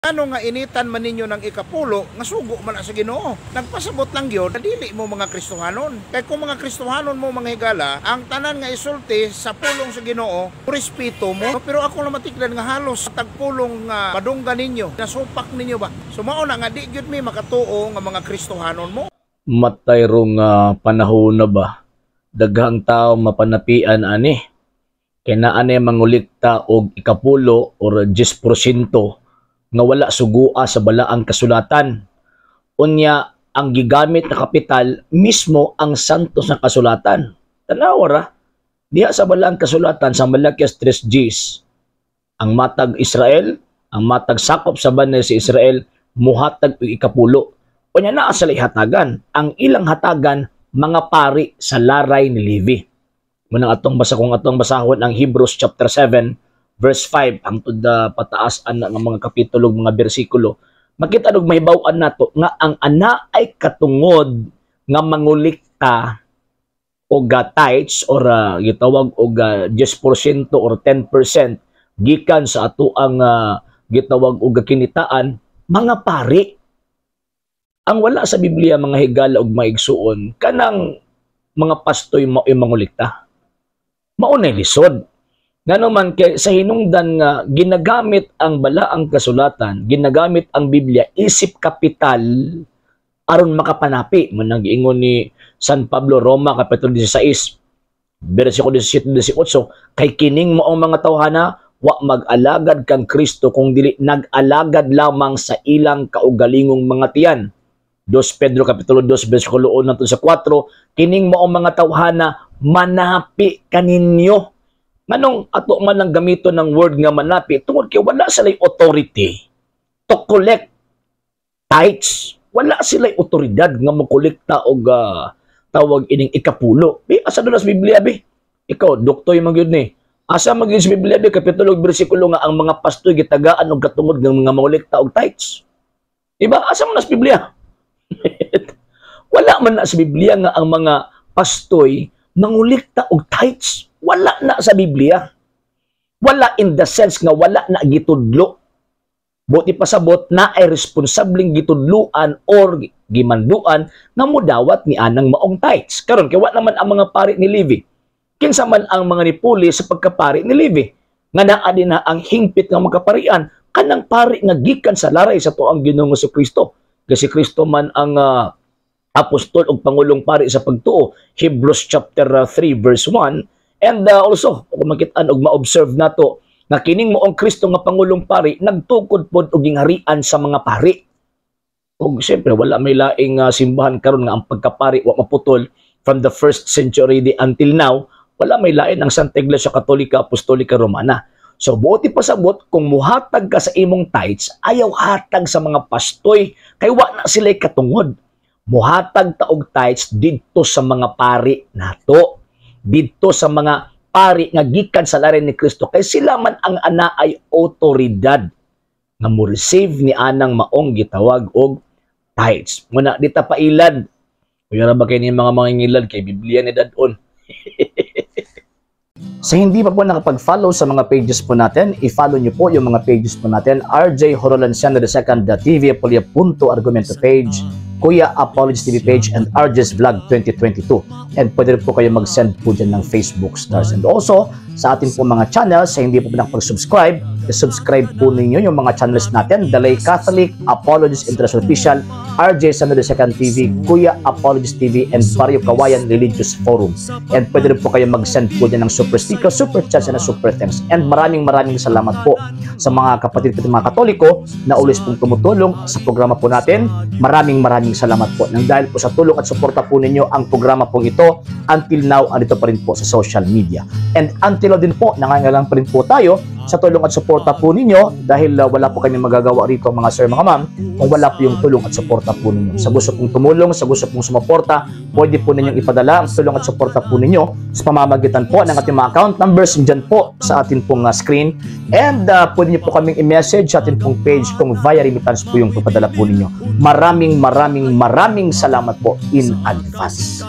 Ano nga initan man ninyo ng ikapulo, nga sugo man na sa Ginoo. Nagpasabot lang yun, dili mo mga Kristohanon. Kaya kung mga Kristohanon mo mga higala, ang tanan nga isulti sa pulong sa Ginoo, respeto mo. Pero ako na matikdan nga halos tagpulong nga padunggan ninyo, nasupak ninyo ba? So mao na nga di gyud mi makatuo nga mga Kristohanon mo. Matay rong panahon na ba? Daghang tao mapanapian ani. Kaya na ani mangulikta og ikapulo or 10% nga wala sugua sa balaang kasulatan. Unya, ang gigamit na kapital mismo ang santos na kasulatan. Tanawara, diha sa balaang kasulatan sa Malakias 3:10, ang matag Israel, ang matag sakop sa banay si Israel, muhatag og ikapulo. Unya naa sa hatagan, ang ilang hatagan mga pari sa laray ni Levi. Munang atong basahon ang Hebrews chapter 7 verse 5 hangtod pataas ana nga mga kapitulo mga bersikulo, makita og mahibaw-an nato nga ang ana ay katungod nga mangulikta og tithes or gitawag og 10% or 10% gikan sa ato ang gitawag og kinitaan mga pari. Ang wala sa Biblia mga higala og maigsuon kanang mga pastoy mao mangulikta. Mao nay lisod. Ngano man kay sa hinungdan nga ginagamit ang balaang kasulatan, ginagamit ang Biblia isip kapital aron makapanapi. Manang giingon ni San Pablo Roma kapitulo 16 bersikulo 17-18, kay kining moong mga tawhana wa mag-alagad kang Kristo kung dili nag-alagad lamang sa ilang kaugalingong mga tiyan. 2 Pedro kapitulo 2 bersikulo 1 sa 4, kining moong mga tawhana manapi kaninyo. Manong ato man lang gamito ng word nga manapi tungod kay wala sila'y authority to collect tithes. Wala sila'y otoridad nga mokolekta og tawag ining ikapulo. Asa doon sa Biblia bi? Ikaw, doktoy man gyud ni. Asa man gyud sa Biblia bi kapitulo ug bersikulo nga ang mga pastoy gitagaan og katungod ng mga molekta og tithes? Diba? Asa man sa Biblia? Wala man na sa Biblia nga ang mga pastoy mangolekta og tithes. Wala na sa Biblia. Wala in the sense nga wala na gitudlo. Buti pasabot na ay responsabling gitudluan or gimanduan nga mudawat ni anang maong tithes. Karon kay wala naman ang mga pari ni Levi. Kinsa man ang mga nipuli sa pagkapari ni Levi. Nga naa din na ang hingpit nga magkaparian kanang pari nga gikan sa laray sa tuang Ginoong Kristo. Kasi Kristo man ang apostol o pangulong pari sa pagtuo. Hebrews chapter 3 verse 1. And also, kung makitaan og ma-observe nato na kining moong Kristo nga pangulong pari nagtukod pod og gingharian sa mga pari. Ug siyempre wala may laing simbahan karon nga ang pagkapari wa maputol from the 1st century until now. Wala may lain ang Santa Iglesia Katolika Apostolika Romana. So buti pasabot kung muhatag ka sa imong tithes, ayaw hatag sa mga pastoy kay wa na sila katungod. Muhatag ta og tithes didto sa mga pari nato. Dito sa mga pari nga gikan sa laray ni Kristo kay sila man ang ana ay otoridad nga mo receive ni anang maong gitawag og tithes. Muna dita pailad. Kuya ba kay ni mga mangingilad kay Biblia ni dadon. Sa hindi pa po nakapag-follow sa mga pages po natin, i-follow niyo po yung mga pages po natin. RJ Horolanciano II TV, Apolia Punto Argumento page, Kuya Apologies TV page, and RJ's Vlog 2022. And pwede rin po kayo mag-send po dyan ng Facebook stars. And also, sa ating po mga channels, sa hindi po nakapag-subscribe, subscribe po ninyo yung mga channels natin. Dalay Catholic, Apologies International Official, RJ Sano II TV, Kuya Apologies TV, and Barrio Kawayan Religious Forum. And pwede rin po kayo mag-send po dyan ng super sticker, super chats, and super thanks. And maraming salamat po sa mga kapatid at mga Katoliko na ulis pong tumutulong sa programa po natin. Maraming salamat po. Nang dahil po sa tulong at suporta po ninyo ang programa pong ito, until now, andito pa rin po sa social media. And until din po, nangangailangan pa rin po tayo sa tulong at suporta po ninyo dahil wala po kami magagawa rito mga sir, mga ma'am, kung wala po yung tulong at suporta po ninyo. Sa gusto pong tumulong, sa gusto pong sumuporta, pwede po ninyong ipadala ang tulong at suporta po ninyo sa pamamagitan po ng ating mga account numbers dyan po sa ating pong screen. And pwede nyo po kaming i-message sa ating pong page kung via remittance po yung papadala po ninyo. Maraming salamat po in advance.